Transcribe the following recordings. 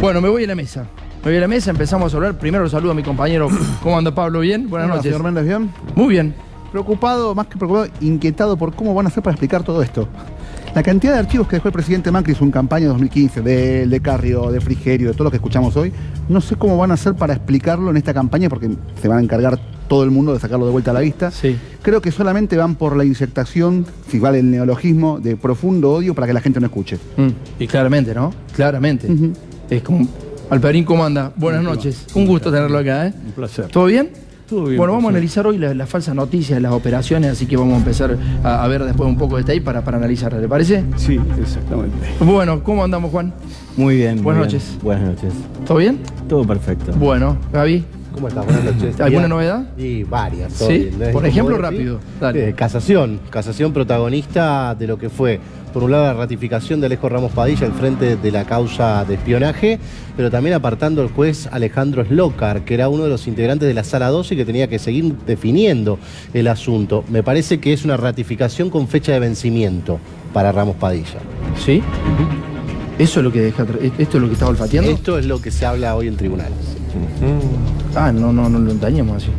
Bueno, me voy a la mesa. Me voy a la mesa, empezamos a hablar. Primero saludo a mi compañero. ¿Cómo anda, Pablo? ¿Bien? Buenas noches. Señor Méndez, ¿bien? Muy bien. Preocupado, más que preocupado, inquietado por cómo van a hacer para explicar todo esto. La cantidad de archivos que dejó el presidente Macri en su campaña de 2015, de Carrió, de Frigerio, de todo lo que escuchamos hoy, no sé cómo van a hacer para explicarlo en esta campaña, porque se van a encargar todo el mundo de sacarlo de vuelta a la vista. Sí. Creo que solamente van por la inyectación, si vale el neologismo, de profundo odio para que la gente no escuche. Y claramente, ¿no? Claramente. Es como... Alperín, ¿cómo anda? Buenas noches. Un gusto tenerlo acá, ¿eh? Un placer. ¿Todo bien? Todo bien. Bueno, vamos a analizar hoy las falsas noticias, las operaciones, así que vamos a empezar a ver después un poco de este ahí para analizarla, ¿le parece? Sí, exactamente. Bueno, ¿cómo andamos, Juan? Muy bien. Buenas muy bien. noches. Buenas noches. ¿Todo bien? Todo perfecto. Bueno, Gaby, ¿Cómo estás? Buenas noches. ¿alguna Bien. novedad? Y varias. Sí, bien. por ejemplo, Como rápido. decís, Dale. Casación protagonista de lo que fue, por un lado, la ratificación de Alejo Ramos Padilla al frente de la causa de espionaje, pero también apartando al juez Alejandro Slokar, que era uno de los integrantes de la Sala 12 y que tenía que seguir definiendo el asunto. Me parece que es una ratificación con fecha de vencimiento para Ramos Padilla. ¿Sí? ¿Eso es lo que deja, esto es lo que está olfateando? Esto es lo que se habla hoy en tribunales. Ah, no lo engañemos así.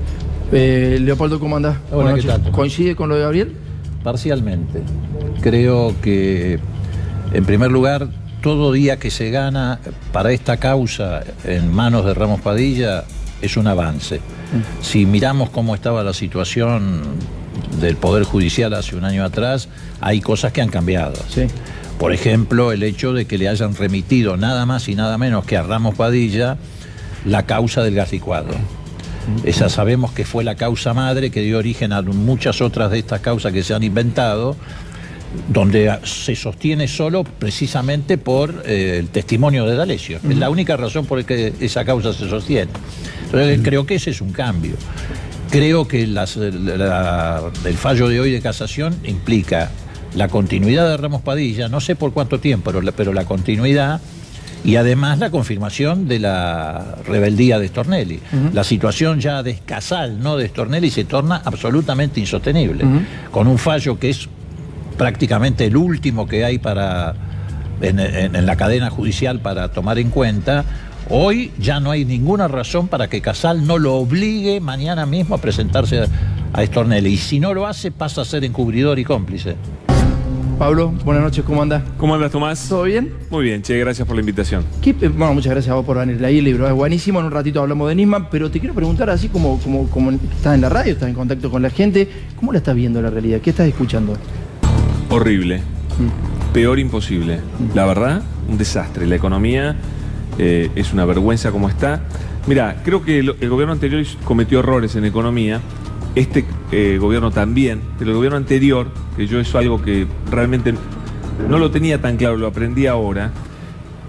Leopoldo, ¿cómo andás? Hola, Buenas ¿qué noches. tal? ¿Coincide con lo de Gabriel? Parcialmente. Creo que, en primer lugar, todo día que se gana para esta causa en manos de Ramos Padilla es un avance. Si miramos cómo estaba la situación del Poder Judicial hace un año atrás, hay cosas que han cambiado. Sí. Por ejemplo, el hecho de que le hayan remitido nada más y nada menos que a Ramos Padilla la causa del gas licuado. Esa sabemos que fue la causa madre que dio origen a muchas otras de estas causas que se han inventado, donde se sostiene solo precisamente por el testimonio de D'Alessio. Es la única razón por la que esa causa se sostiene. Entonces creo que ese es un cambio. Creo que el fallo de hoy de casación implica la continuidad de Ramos Padilla, no sé por cuánto tiempo, pero la continuidad, y además la confirmación de la rebeldía de Stornelli. La situación ya de Casal, no de Stornelli, se torna absolutamente insostenible. Con un fallo que es prácticamente el último que hay en la cadena judicial para tomar en cuenta, hoy ya no hay ninguna razón para que Casal no lo obligue mañana mismo a presentarse a Stornelli. Y si no lo hace, pasa a ser encubridor y cómplice. Pablo, buenas noches, ¿cómo andás? ¿Cómo andas, Tomás? ¿Todo bien? Muy bien, che, gracias por la invitación. Bueno, muchas gracias a vos por venir. Leí el libro, es buenísimo. En un ratito hablamos de Nisman, pero te quiero preguntar, así como estás en la radio, estás en contacto con la gente, ¿cómo la estás viendo la realidad? ¿Qué estás escuchando? Horrible. Peor imposible. La verdad, un desastre. La economía es una vergüenza como está. Mira, creo que el gobierno anterior cometió errores en economía. Este gobierno también, pero el gobierno anterior, que yo eso algo que realmente no lo tenía tan claro, lo aprendí ahora,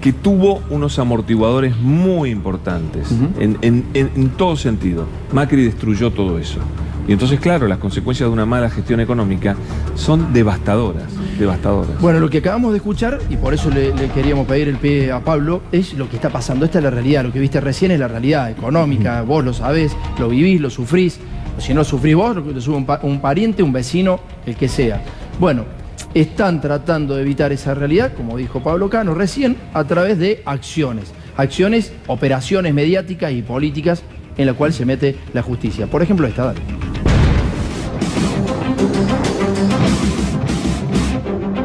que tuvo unos amortiguadores muy importantes, en todo sentido. Macri destruyó todo eso. Y entonces, claro, las consecuencias de una mala gestión económica son devastadoras, devastadoras. Bueno, lo que acabamos de escuchar, y por eso le queríamos pedir el pie a Pablo, es lo que está pasando. Esta es la realidad, lo que viste recién es la realidad económica, vos lo sabés, lo vivís, lo sufrís. Si no sufrís vos, lo sube un pariente, un vecino, el que sea. Bueno, están tratando de evitar esa realidad, como dijo Pablo Cano recién, a través de acciones. Acciones, operaciones mediáticas y políticas en la cual se mete la justicia. Por ejemplo, esta, dale.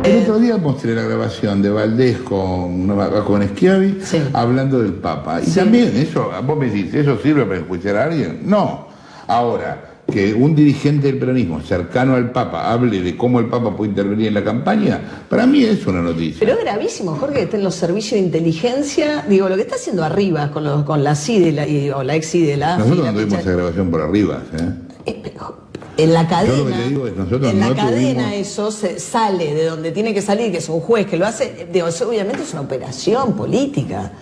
El otro día mostré la grabación de Valdés con Schiavi, Sí. hablando del Papa. Y Sí. también eso, vos me decís, ¿eso sirve para enjuiciar a alguien? No. Ahora, que un dirigente del peronismo cercano al Papa hable de cómo el Papa puede intervenir en la campaña, para mí es una noticia. Pero es gravísimo, Jorge, que esté en los servicios de inteligencia. Digo, lo que está haciendo arriba con la CIDE o la ex CIDE, la AFI, Nosotros la no tuvimos fecha- esa grabación por arriba, en la cadena, Yo lo que te digo es, nosotros en la no cadena tuvimos- eso sale de donde tiene que salir, que es un juez que lo hace. Digo, eso obviamente es una operación política.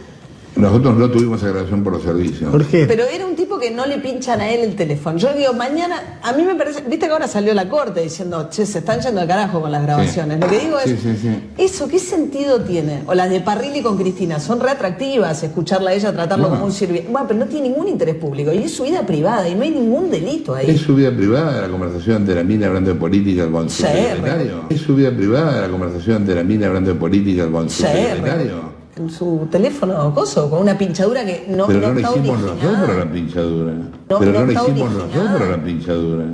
Nosotros no tuvimos esa grabación por los servicios. Jorge, Pero era un tipo que no le pinchan a él el teléfono. Yo digo, mañana, a mí me parece, viste que ahora salió la corte diciendo, che, se están yendo al carajo con las grabaciones. Lo que digo es, Sí. ¿eso qué sentido tiene? O las de Parrilli con Cristina, son re atractivas, escucharla a ella, tratarlo No. como un sirviente. Bueno, pero no tiene ningún interés público y es su vida privada y no hay ningún delito ahí. ¿Es su vida privada la conversación de la mina hablando de política con su Sí, secretario? ¿Es su vida privada la conversación de la mina hablando de política con su Sí, secretario? en su teléfono coso, con una pinchadura que no, Pero no no le está hicimos originada. nosotros la pinchadura. No, Pero no no le está hicimos originada. nosotros la pinchadura.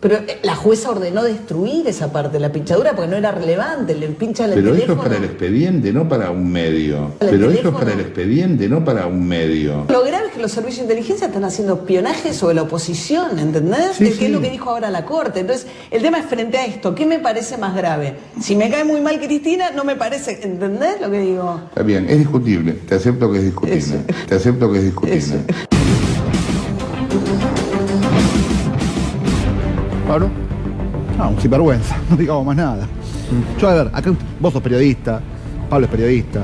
Pero la jueza ordenó destruir esa parte de la pinchadura porque no era relevante, le pinchan el Pero teléfono. eso es para el expediente, no para un medio. ¿El Pero eso es teléfono? para el expediente, no para un medio. Lo grave es que los servicios de inteligencia están haciendo espionaje sobre la oposición, ¿entendés? Sí, Que sí. es lo que dijo ahora la Corte. Entonces, el tema es frente a esto, ¿qué me parece más grave? Si me cae muy mal Cristina, no me parece, ¿entendés lo que digo? Está bien, es discutible. Te acepto que es discutible. Eso. Te acepto que es discutible. Eso. ¿Pablo? No, un sinvergüenza, no digamos más nada. Yo, a ver, acá vos sos periodista, Pablo es periodista,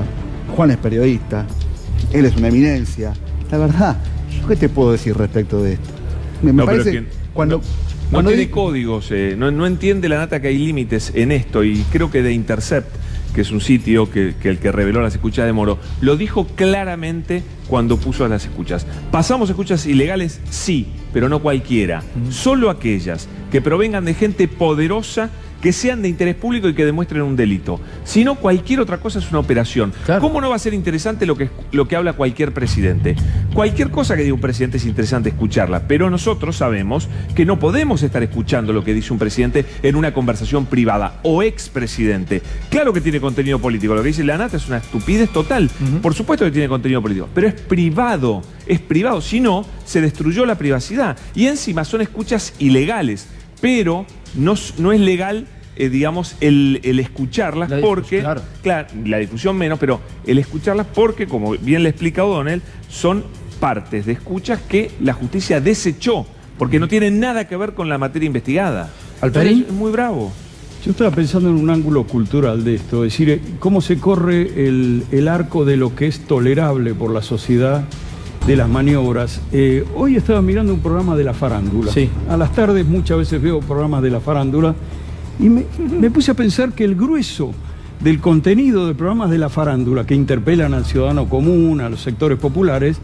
Juan es periodista, él es una eminencia. La verdad, ¿yo qué te puedo decir respecto de esto? Me No, pero parece que cuando... no cuando tiene di- códigos, no entiende la data que hay límites en esto, y creo que The Intercept, que es un sitio que el que reveló las escuchas de Moro, lo dijo claramente cuando puso las escuchas. ¿Pasamos escuchas ilegales? Sí, pero no cualquiera. Solo aquellas que provengan de gente poderosa, que sean de interés público y que demuestren un delito. Si no, cualquier otra cosa es una operación. Claro. ¿Cómo no va a ser interesante lo que habla cualquier presidente? Cualquier cosa que diga un presidente es interesante escucharla, pero nosotros sabemos que no podemos estar escuchando lo que dice un presidente en una conversación privada o expresidente. Claro que tiene contenido político, lo que dice la Nata es una estupidez total. Por supuesto que tiene contenido político, pero es privado, si no, se destruyó la privacidad. Y encima son escuchas ilegales, pero no es legal, digamos, el escucharlas La difusión, porque, claro. la difusión menos, pero el escucharlas porque, como bien le ha explicado Donel, son partes de escuchas que la justicia desechó, porque no tienen nada que ver con la materia investigada. ¿Alperín? Entonces, es muy bravo. Yo estaba pensando en un ángulo cultural de esto, es decir, cómo se corre el arco de lo que es tolerable por la sociedad, de las maniobras. Hoy estaba mirando un programa de la farándula. Sí. A las tardes muchas veces veo programas de la farándula y me puse a pensar que el grueso del contenido de programas de la farándula que interpelan al ciudadano común, a los sectores populares,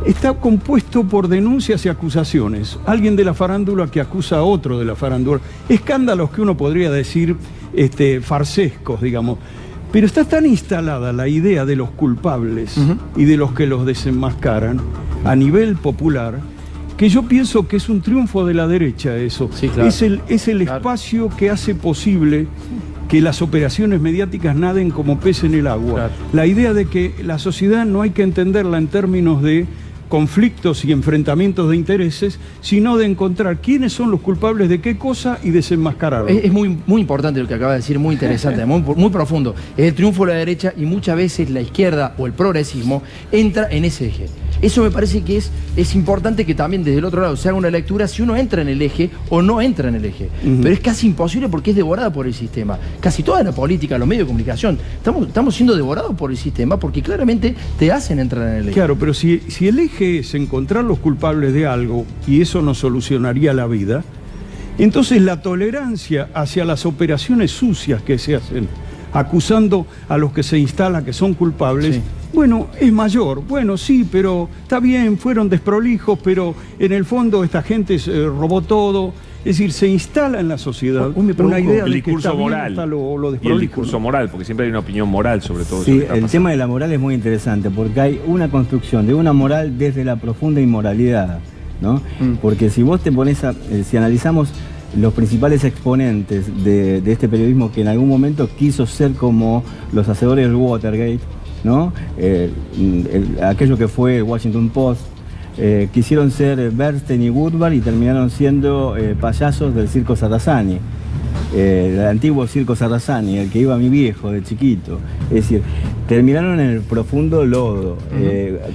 está compuesto por denuncias y acusaciones. Alguien de la farándula que acusa a otro de la farándula. Escándalos que uno podría decir farsescos, digamos. Pero está tan instalada la idea de los culpables y de los que los desenmascaran a nivel popular, que yo pienso que es un triunfo de la derecha eso. Sí, claro. Es el Claro. espacio que hace posible que las operaciones mediáticas naden como pez en el agua. Claro. La idea de que la sociedad no hay que entenderla en términos de conflictos y enfrentamientos de intereses, sino de encontrar quiénes son los culpables de qué cosa y desenmascararlos. Es muy, muy importante lo que acaba de decir, muy interesante, muy profundo. Es el triunfo de la derecha y muchas veces la izquierda o el progresismo entra en ese eje. Eso me parece que es importante que también desde el otro lado se haga una lectura si uno entra en el eje o no entra en el eje. Pero es casi imposible porque es devorada por el sistema. Casi toda la política, los medios de comunicación, estamos siendo devorados por el sistema porque claramente te hacen entrar en el eje. Claro, pero si el eje es encontrar los culpables de algo y eso nos solucionaría la vida, entonces la tolerancia hacia las operaciones sucias que se hacen, acusando a los que se instala que son culpables, Sí. bueno, es mayor. Bueno, sí, pero está bien, fueron desprolijos, pero en el fondo esta gente robó todo. Es decir, se instala en la sociedad Hoy me preocupa una idea El de que discurso está bien moral hasta lo y el desprolijo, discurso ¿no? moral, porque siempre hay una opinión moral sobre todo eso Sí, que está el pasando. tema de la moral es muy interesante porque hay una construcción de una moral desde la profunda inmoralidad, ¿no? Porque si vos te pones si analizamos los principales exponentes de este periodismo que en algún momento quiso ser como los hacedores del Watergate, ¿no? Aquello que fue el Washington Post, quisieron ser Bernstein y Woodward y terminaron siendo payasos del circo Sarrasani. El antiguo circo Sarrasani, el que iba mi viejo de chiquito. Es decir, terminaron en el profundo lodo.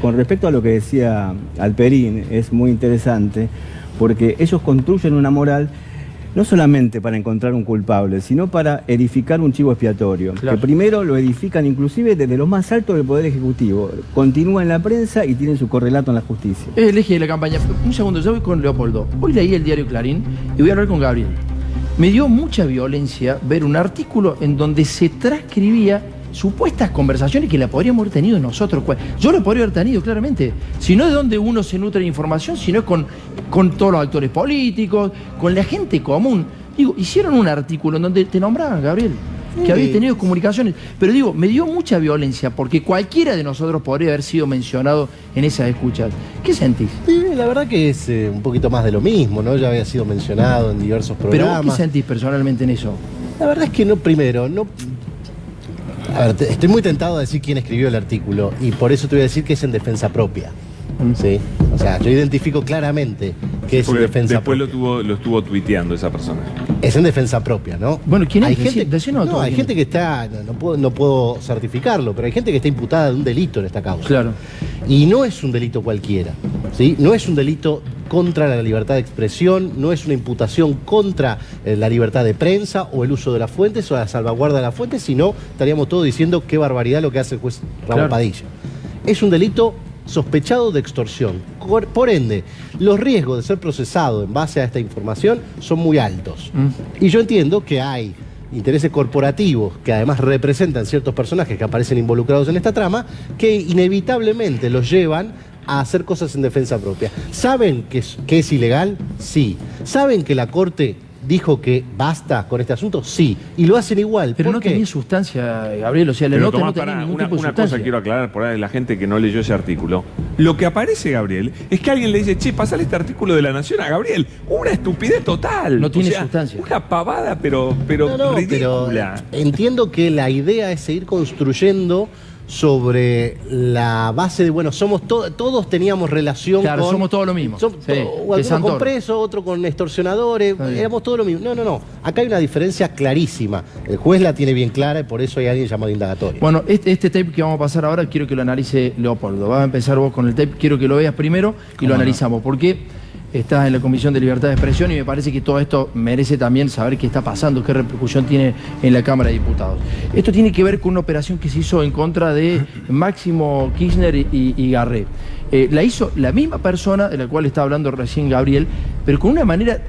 Con respecto a lo que decía Alperín, es muy interesante porque ellos construyen una moral no solamente para encontrar un culpable, sino para edificar un chivo expiatorio. Claro. Que primero lo edifican inclusive desde lo más alto del Poder Ejecutivo. Continúa en la prensa y tienen su correlato en la justicia. Es el eje de la campaña. Un segundo, yo voy con Leopoldo. Hoy leí el diario Clarín y voy a hablar con Gabriel. Me dio mucha violencia ver un artículo en donde se transcribía supuestas conversaciones que la podríamos haber tenido nosotros. Yo la podría haber tenido, claramente. Si no de donde uno se nutre de información, sino con todos los actores políticos, con la gente común. Digo, hicieron un artículo en donde te nombraban, Gabriel. que habéis tenido comunicaciones. Pero digo, me dio mucha violencia porque cualquiera de nosotros podría haber sido mencionado en esas escuchas. ¿Qué sentís? Sí, la verdad que es un poquito más de lo mismo, ¿no? Ya había sido mencionado en diversos programas. ¿Pero vos qué sentís personalmente en eso? La verdad es que no, primero, no... A ver, estoy muy tentado a decir quién escribió el artículo y por eso te voy a decir que es en defensa propia. ¿Sí? O sea, yo identifico claramente que es en defensa propia. Después lo estuvo tuiteando esa persona. Es en defensa propia, ¿no? Bueno, ¿quién es? Hay gente, Decinos hay gente que está, no puedo certificarlo, pero hay gente que está imputada de un delito en esta causa. Claro. Y no es un delito cualquiera, ¿sí? No es un delito contra la libertad de expresión, no es una imputación contra la libertad de prensa o el uso de las fuentes o la salvaguarda de las fuentes, sino estaríamos todos diciendo qué barbaridad lo que hace el juez Ramos Padilla. Es un delito sospechado de extorsión. Por ende, los riesgos de ser procesado en base a esta información son muy altos. Y yo entiendo que hay intereses corporativos que además representan ciertos personajes que aparecen involucrados en esta trama, que inevitablemente los llevan a hacer cosas en defensa propia. ¿Saben que es ilegal? Sí. ¿Saben que la Corte dijo que basta con este asunto? Sí. Y lo hacen igual. Pero no tenía sustancia, Gabriel. O sea, la nota no tenía ningún tipo de una sustancia. cosa quiero aclarar por ahí la gente que no leyó ese artículo. Lo que aparece, Gabriel, es que alguien le dice, che, pasale este artículo de La Nación a Gabriel. Una estupidez total. No tiene sustancia. Una pavada, pero ridícula. Pero entiendo que la idea es seguir construyendo sobre la base de, bueno, todos teníamos relación con... Claro, somos todos lo mismo. Algunos con presos, otro con extorsionadores, éramos todos lo mismo. No. Acá hay una diferencia clarísima. El juez la tiene bien clara y por eso hay alguien llamado indagatorio. Bueno, este tape que vamos a pasar ahora quiero que lo analice Leopoldo. Vas a empezar vos con el tape, quiero que lo veas primero y lo analizamos. Porque estás en la Comisión de Libertad de Expresión y me parece que todo esto merece también saber qué está pasando, qué repercusión tiene en la Cámara de Diputados. Esto tiene que ver con una operación que se hizo en contra de Máximo Kirchner y Garré. La hizo la misma persona de la cual está hablando recién Gabriel, pero con una manera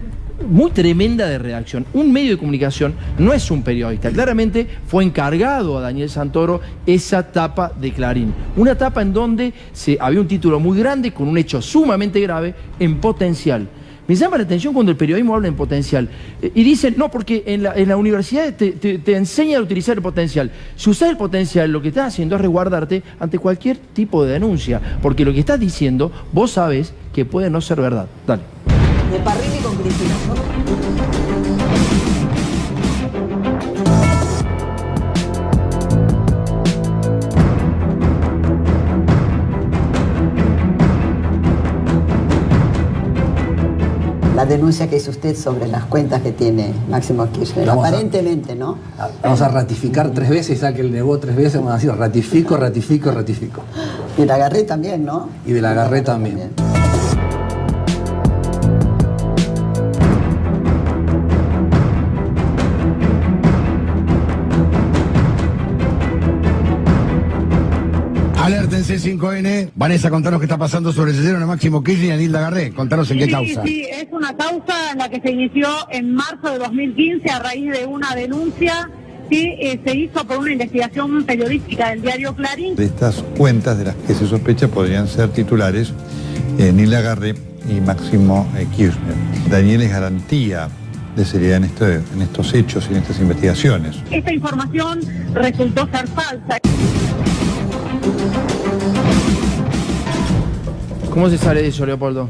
muy tremenda de redacción. Un medio de comunicación no es un periodista. Claramente fue encargado a Daniel Santoro esa tapa de Clarín. Una tapa en donde había un título muy grande con un hecho sumamente grave en potencial. Me llama la atención cuando el periodismo habla en potencial. Y dicen, no, porque en la universidad te enseñan a utilizar el potencial. Si usás el potencial, lo que estás haciendo es resguardarte ante cualquier tipo de denuncia. Porque lo que estás diciendo, vos sabés que puede no ser verdad. Dale. De Parrilli con Cristina. La denuncia que hizo usted sobre las cuentas que tiene Máximo Kirchner, aparentemente, ¿no? Vamos a ratificar 3 veces, ya que él negó 3 veces, vamos a decir ratifico. Y de la Garré también, ¿no? Y de la Garré también. Alerta en C5N. Vanessa, contanos qué está pasando sobre el cesero de Máximo Kirchner y Anilda Garré. Contanos en qué causa. Sí, es una causa en la que se inició en marzo de 2015 a raíz de una denuncia que se hizo por una investigación periodística del diario Clarín. De estas cuentas de las que se sospecha podrían ser titulares Anilda Garré y Máximo Kirchner. Daniel es garantía de seriedad en estos hechos y en estas investigaciones. Esta información resultó ser falsa. ¿Cómo se sale de eso, Leopoldo?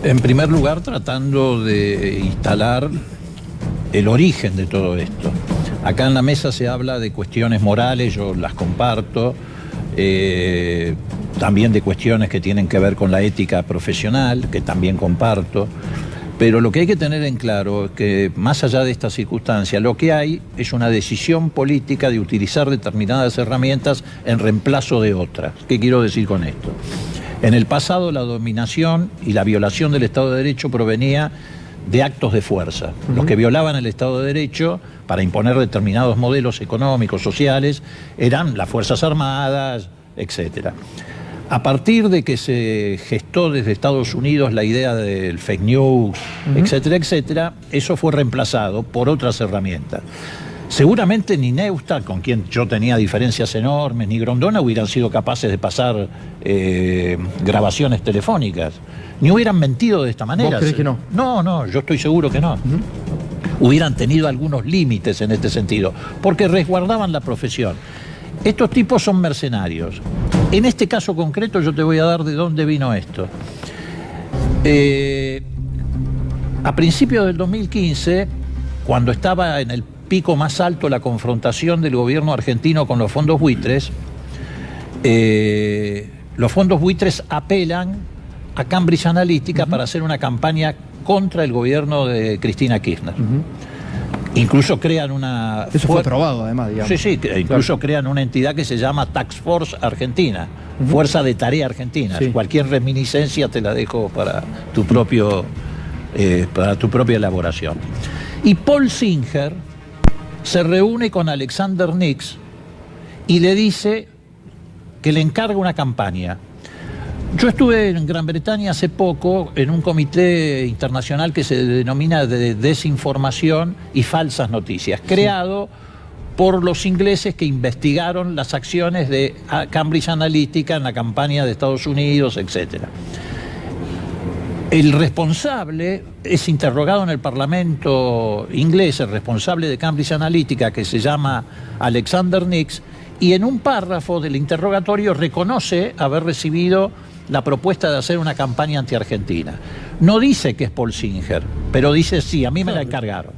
En primer lugar, tratando de instalar el origen de todo esto. Acá en la mesa se habla de cuestiones morales, yo las comparto, también de cuestiones que tienen que ver con la ética profesional, que también comparto. Pero lo que hay que tener en claro es que, más allá de esta circunstancia, lo que hay es una decisión política de utilizar determinadas herramientas en reemplazo de otras. ¿Qué quiero decir con esto? En el pasado, la dominación y la violación del Estado de Derecho provenía de actos de fuerza. Los que violaban el Estado de Derecho para imponer determinados modelos económicos, sociales, eran las Fuerzas Armadas, etcétera. A partir de que se gestó desde Estados Unidos la idea del fake news, etcétera, etcétera, eso fue reemplazado por otras herramientas. Seguramente ni Neustadt, con quien yo tenía diferencias enormes, ni Grondona hubieran sido capaces de pasar grabaciones telefónicas, ni hubieran mentido de esta manera. ¿Vos crees que no? No, yo estoy seguro que no. hubieran tenido algunos límites en este sentido, porque resguardaban la profesión. Estos tipos son mercenarios. En este caso concreto yo te voy a dar de dónde vino esto. A principios del 2015, cuando estaba en el pico más alto la confrontación del gobierno argentino con los fondos buitres apelan a Cambridge Analytica para hacer una campaña contra el gobierno de Cristina Kirchner. Incluso crean una... Eso fue aprobado, además, digamos. Sí, incluso crean una entidad que se llama Task Force Argentina, Fuerza de Tarea Argentina. Sí. Cualquier reminiscencia te la dejo para tu propia elaboración. Y Paul Singer se reúne con Alexander Nix y le dice que le encarga una campaña. Yo estuve en Gran Bretaña hace poco en un comité internacional que se denomina de desinformación y falsas noticias, creado por los ingleses que investigaron las acciones de Cambridge Analytica en la campaña de Estados Unidos, etc. El responsable es interrogado en el Parlamento inglés, el responsable de Cambridge Analytica, que se llama Alexander Nix, y en un párrafo del interrogatorio reconoce haber recibido la propuesta de hacer una campaña anti-argentina. No dice que es Paul Singer, pero dice sí, a mí me la encargaron.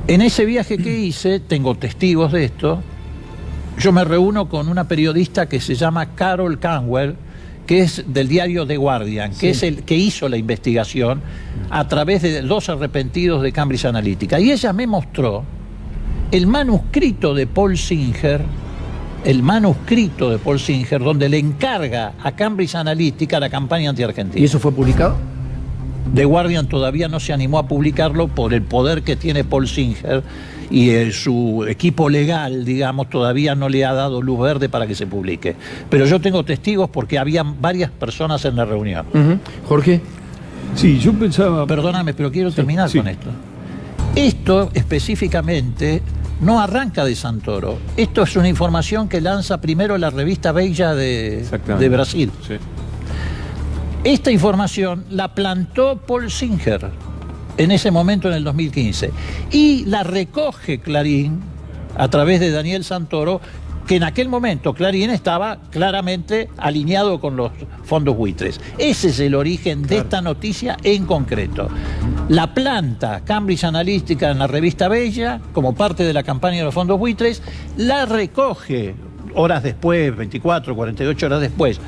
En ese viaje que hice, tengo testigos de esto, yo me reúno con una periodista que se llama Carol Canwell, que es del diario The Guardian, que es el que hizo la investigación a través de 2 arrepentidos de Cambridge Analytica. Y ella me mostró el manuscrito de Paul Singer, donde le encarga a Cambridge Analytica la campaña anti-argentina. ¿Y eso fue publicado? The Guardian todavía no se animó a publicarlo por el poder que tiene Paul Singer y su equipo legal, digamos, todavía no le ha dado luz verde para que se publique. Pero yo tengo testigos porque había varias personas en la reunión. Jorge. Sí, yo pensaba... Perdóname, pero quiero terminar con esto. Esto específicamente no arranca de Santoro. Esto es una información que lanza primero la revista Veja de Brasil. Sí. Esta información la plantó Paul Singer en ese momento, en el 2015. Y la recoge Clarín a través de Daniel Santoro, que en aquel momento Clarín estaba claramente alineado con los fondos buitres. Ese es el origen de esta noticia en concreto. La planta Cambridge Analytica en la revista Bella, como parte de la campaña de los fondos buitres, la recoge horas después, 24, 48 horas después.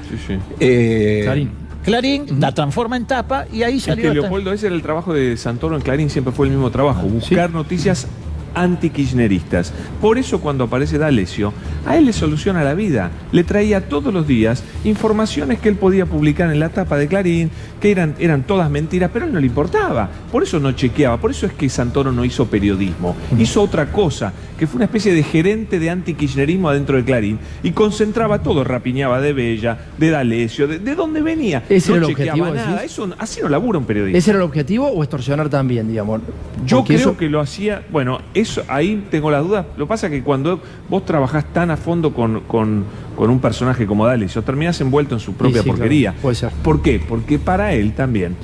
Clarín la transforma en tapa y ahí salió. Leopoldo, ese era el trabajo de Santoro en Clarín, siempre fue el mismo trabajo, buscar noticias anti-kirchneristas. Por eso cuando aparece D'Alessio, a él le soluciona la vida. Le traía todos los días informaciones que él podía publicar en la tapa de Clarín, que eran todas mentiras, pero a él no le importaba. Por eso no chequeaba. Por eso es que Santoro no hizo periodismo. Hizo otra cosa, que fue una especie de gerente de anti-kirchnerismo adentro de Clarín, y concentraba todo, rapiñaba de Bella, de D'Alessio, de dónde venía. ¿Ese no era el chequeaba objetivo, nada. Eso, así no labura un periodista. ¿Ese era el objetivo o extorsionar también, digamos? Yo creo que lo hacía, bueno, eso, ahí tengo las dudas. Lo que pasa es que cuando vos trabajás tan a fondo con un personaje como D'Alessio, terminás envuelto en su propia porquería. Claro, puede ser. ¿Por qué? Porque para él también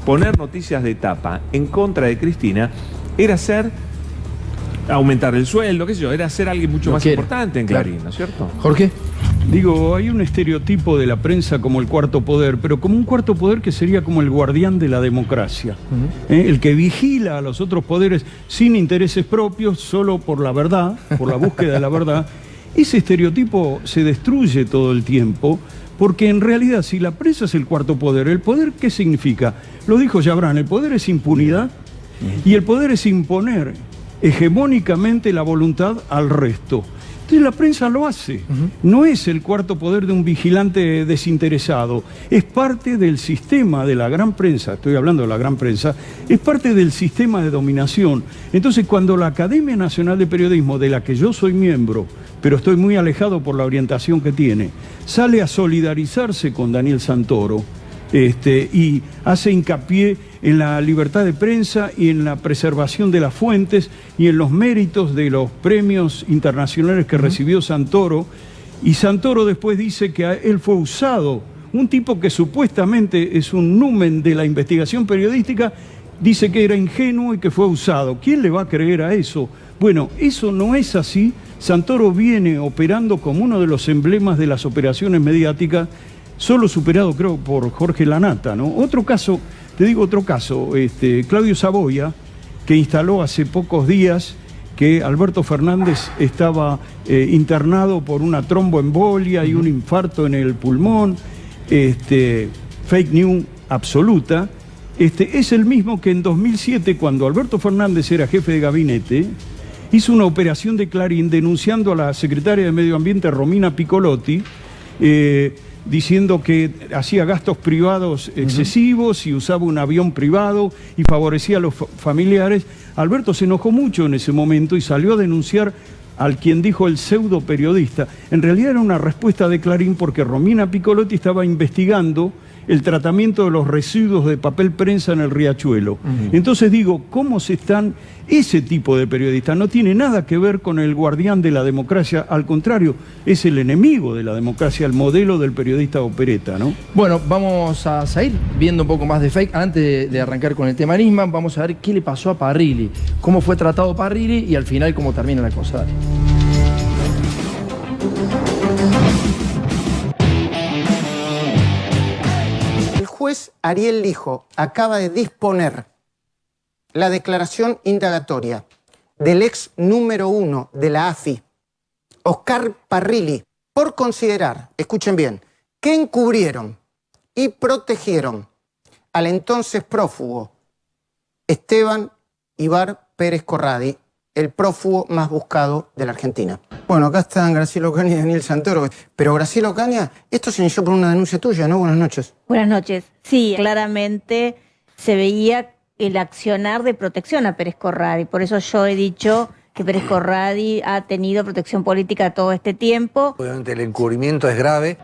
poner noticias de tapa en contra de Cristina era aumentar el sueldo, qué sé yo, era ser alguien mucho más importante en Clarín, ¿no es cierto? Jorge. Digo, hay un estereotipo de la prensa como el cuarto poder, pero como un cuarto poder que sería como el guardián de la democracia. El que vigila a los otros poderes sin intereses propios, solo por la verdad, por la búsqueda de la verdad. Ese estereotipo se destruye todo el tiempo, porque en realidad si la prensa es el cuarto poder, ¿el poder qué significa? Lo dijo Jabrán, el poder es impunidad y el poder es imponer hegemónicamente la voluntad al resto. Entonces la prensa lo hace. No es el cuarto poder de un vigilante desinteresado. Es parte del sistema de la gran prensa, estoy hablando de la gran prensa, es parte del sistema de dominación. Entonces cuando la Academia Nacional de Periodismo, de la que yo soy miembro, pero estoy muy alejado por la orientación que tiene, sale a solidarizarse con Daniel Santoro, y hace hincapié en la libertad de prensa y en la preservación de las fuentes y en los méritos de los premios internacionales que recibió Santoro, y Santoro después dice que él fue usado, un tipo que supuestamente es un numen de la investigación periodística, dice que era ingenuo y que fue usado. ¿Quién le va a creer a eso? Bueno, eso no es así. Santoro viene operando como uno de los emblemas de las operaciones mediáticas, solo superado creo por Jorge Lanata, ¿no? Otro caso, te digo otro caso, Claudio Saboya, que instaló hace pocos días que Alberto Fernández estaba internado por una tromboembolia y un infarto en el pulmón, fake news absoluta. Es el mismo que en 2007, cuando Alberto Fernández era jefe de gabinete, hizo una operación de Clarín denunciando a la secretaria de Medio Ambiente, Romina Piccolotti, diciendo que hacía gastos privados excesivos y usaba un avión privado y favorecía a los familiares. Alberto se enojó mucho en ese momento y salió a denunciar al quien dijo el pseudo periodista. En realidad era una respuesta de Clarín porque Romina Piccolotti estaba investigando el tratamiento de los residuos de papel prensa en el Riachuelo. Entonces digo, ¿cómo se están? Ese tipo de periodistas no tiene nada que ver con el guardián de la democracia, al contrario, es el enemigo de la democracia, el modelo del periodista opereta, ¿no? Bueno, vamos a seguir viendo un poco más de fake. Antes de arrancar con el tema Nisman, vamos a ver qué le pasó a Parrilli, cómo fue tratado Parrilli y al final cómo termina la cosa. El juez Ariel Lijo acaba de disponer la declaración indagatoria del ex número 1 de la AFI, Oscar Parrilli, por considerar, escuchen bien, que encubrieron y protegieron al entonces prófugo Esteban Ibar Pérez Corradi, el prófugo más buscado de la Argentina. Bueno, acá están Graciela Ocaña y Daniel Santoro. Pero Graciela Ocaña, esto se inició por una denuncia tuya, ¿no? Buenas noches. Buenas noches. Sí, claramente se veía el accionar de protección a Pérez Corradi. Por eso yo he dicho que Pérez Corradi ha tenido protección política todo este tiempo. Obviamente el encubrimiento es grave.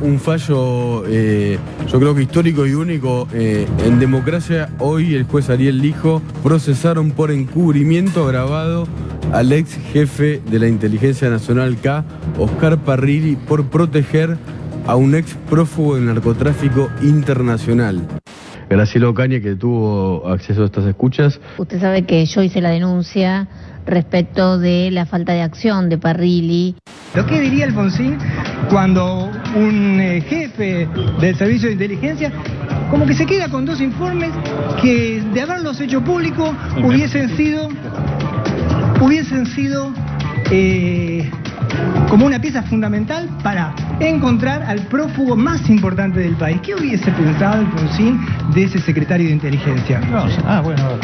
Un fallo, yo creo que histórico y único en democracia. Hoy el juez Ariel Lijo procesaron por encubrimiento agravado al ex jefe de la Inteligencia Nacional K, Oscar Parrilli, por proteger a un ex prófugo del narcotráfico internacional. Graciela Ocaña, que tuvo acceso a estas escuchas. Usted sabe que yo hice la denuncia respecto de la falta de acción de Parrilli. Lo que diría Alfonsín cuando un jefe del servicio de inteligencia como que se queda con dos informes que de haberlos hecho públicos hubiesen sido como una pieza fundamental para encontrar al prófugo más importante del país. ¿Qué hubiese pensado Alfonsín de ese secretario de inteligencia? Bueno.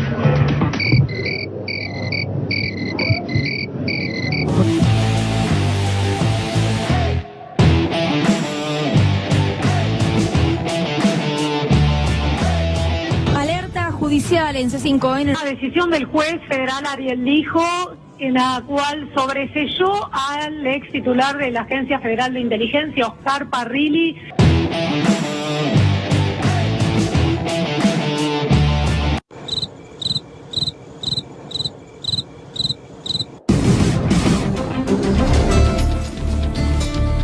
Alerta judicial en C5N. La decisión del juez federal Ariel Lijo, en la cual sobreseyó al ex titular de la Agencia Federal de Inteligencia, Oscar Parrilli.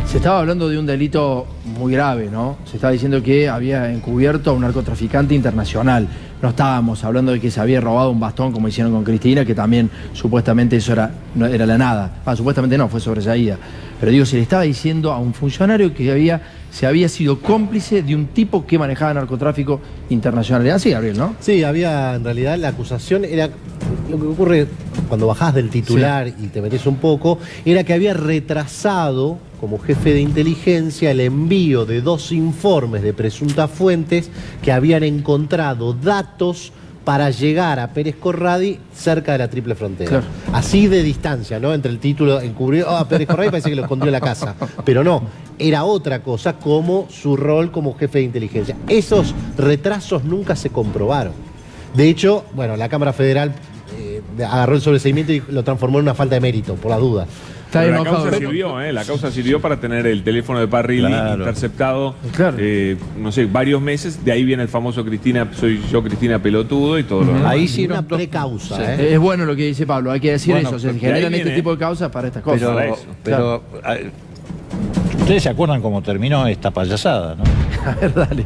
Se estaba hablando de un delito muy grave, ¿no? Se estaba diciendo que había encubierto a un narcotraficante internacional. No estábamos hablando de que se había robado un bastón como hicieron con Cristina, que también supuestamente eso era la nada. Supuestamente no, fue sobreseída. Pero digo, se le estaba diciendo a un funcionario que se había sido cómplice de un tipo que manejaba narcotráfico internacional. ¿Era así, Gabriel, no? Sí, había en realidad la acusación, era lo que ocurre cuando bajás del titular y te metés un poco, era que había retrasado como jefe de inteligencia el envío de 2 informes de presuntas fuentes que habían encontrado datos para llegar a Pérez Corradi cerca de la Triple Frontera. Claro. Así de distancia, ¿no? Entre el título encubrió a Pérez Corradi, parece que lo escondió en la casa. Pero no, era otra cosa como su rol como jefe de inteligencia. Esos retrasos nunca se comprobaron. De hecho, bueno, la Cámara Federal agarró el sobreseimiento y lo transformó en una falta de mérito, por las dudas. Pero la causa sirvió para tener el teléfono de Parrilli interceptado, no sé, varios meses. De ahí viene el famoso soy yo Cristina pelotudo y todo lo demás. Ahí sí una precausa. Es bueno lo que dice Pablo, hay que decir eso. Se generan este tipo de causas para estas cosas. Pero ustedes se acuerdan cómo terminó esta payasada, ¿no? A ver, dale.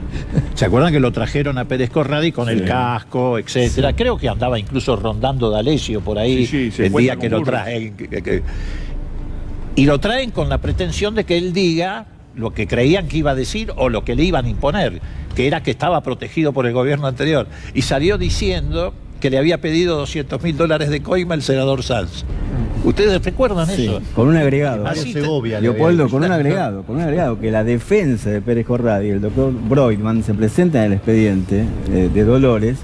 ¿Se acuerdan que lo trajeron a Pérez Corradi con el casco, etcétera? Sí. Creo que andaba incluso rondando D'Alessio por ahí se el fue día con que lo Burris. traen. Y lo traen con la pretensión de que él diga lo que creían que iba a decir o lo que le iban a imponer, que era que estaba protegido por el gobierno anterior. Y salió diciendo que le había pedido $200.000 de coima el senador Sanz. ¿Ustedes recuerdan eso? Con un agregado. Así Leopoldo, con un agregado, que la defensa de Pérez Corradi, el doctor Broidman, se presenta en el expediente de Dolores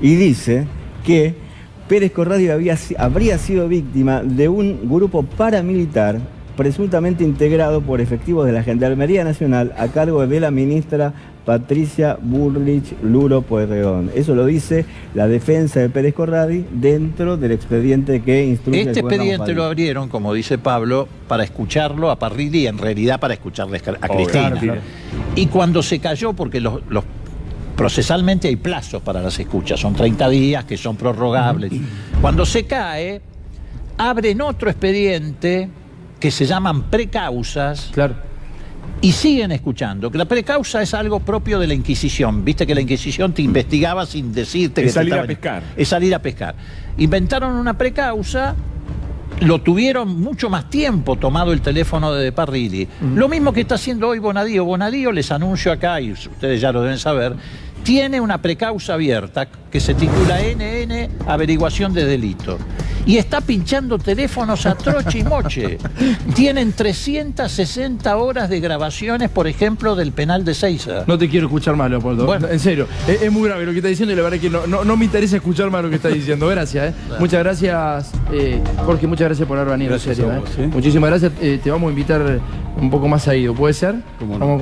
y dice que Pérez Corradi habría sido víctima de un grupo paramilitar presuntamente integrado por efectivos de la Gendarmería Nacional a cargo de la ministra Patricia Bullrich Luro Pueyrredón. Eso lo dice la defensa de Pérez Corradi dentro del expediente que instruye Este el juez Ramos expediente Padilla. lo abrieron, como dice Pablo, para escucharlo a Parrilli, en realidad para escucharle a Cristina. claro. Y cuando se cayó, porque los procesalmente hay plazos para las escuchas, son 30 días que son prorrogables. Cuando se cae, abren otro expediente que se llaman precausas. Claro. Y siguen escuchando, que la precausa es algo propio de la Inquisición. Viste que la Inquisición te investigaba sin decirte que Es salir te a pescar. Es salir a pescar. Inventaron una precausa, lo tuvieron mucho más tiempo tomado el teléfono de Parrilli. Lo mismo que está haciendo hoy Bonadío. Bonadío, les anuncio acá, y ustedes ya lo deben saber, tiene una precausa abierta que se titula NN Averiguación de Delito. Y está pinchando teléfonos a troche y moche. Tienen 360 horas de grabaciones, por ejemplo, del penal de Seiza. No te quiero escuchar más, Leopoldo. Bueno. En serio, es muy grave lo que está diciendo y la verdad es que no me interesa escuchar más lo que está diciendo. Gracias, Claro. Muchas gracias, Jorge, muchas gracias por haber venido. Gracias en serio, a vos, Muchísimas gracias. Te vamos a invitar un poco más seguido, ¿puede ser? Cómo no. Vamos